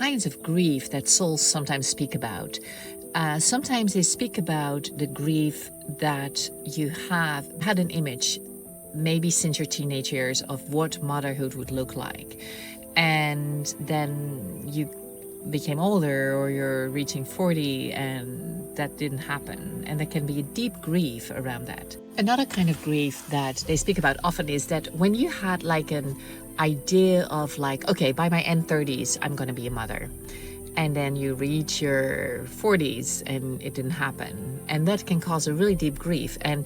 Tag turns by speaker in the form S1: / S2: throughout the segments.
S1: kinds of grief that souls sometimes speak about. Sometimes they speak about the grief that you have had an image, maybe since your teenage years, of what motherhood would look like. And then you became older, or you're reaching 40, and that didn't happen. And there can be a deep grief around that. Another kind of grief that they speak about often is that when you had like an idea of like, okay, by my end 30s, I'm going to be a mother. And then you reach your 40s and it didn't happen. And that can cause a really deep grief. And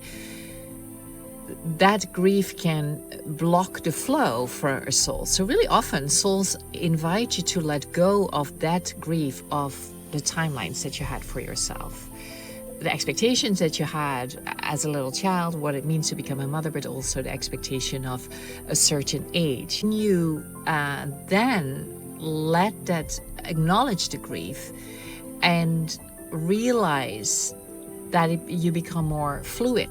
S1: that grief can block the flow for a soul. So really often souls invite you to let go of that grief, of the timelines that you had for yourself, the expectations that you had as a little child, what it means to become a mother, but also the expectation of a certain age. You then let that acknowledge the grief and realize that you become more fluid.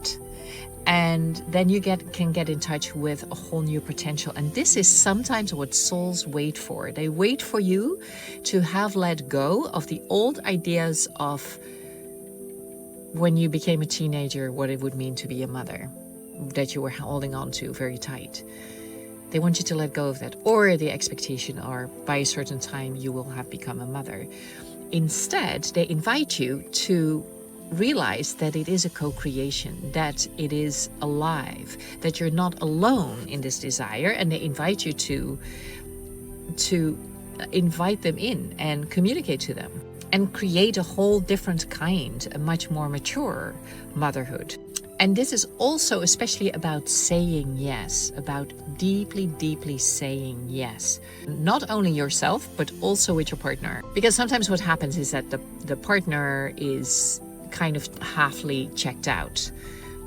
S1: And then you can get in touch with a whole new potential. And this is sometimes what souls wait for. They wait for you to have let go of the old ideas of when you became a teenager, what it would mean to be a mother, that you were holding on to very tight. They want you to let go of that, or the expectation, or by a certain time you will have become a mother. Instead, they invite you to realize that it is a co-creation, that it is alive, that you're not alone in this desire, and they invite you to invite them in and communicate to them and create a whole different kind, a much more mature motherhood. And this is also especially about saying yes, about deeply, deeply saying yes. Not only yourself, but also with your partner. Because sometimes what happens is that the partner is kind of halfly checked out.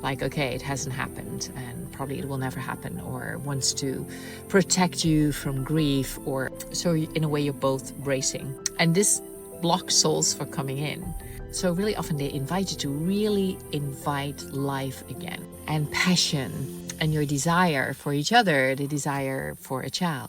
S1: Like, okay, it hasn't happened and probably it will never happen, or wants to protect you from grief, or so in a way you're both bracing. And this blocks souls for coming in. So really often they invite you to really invite life again, and passion, and your desire for each other, the desire for a child.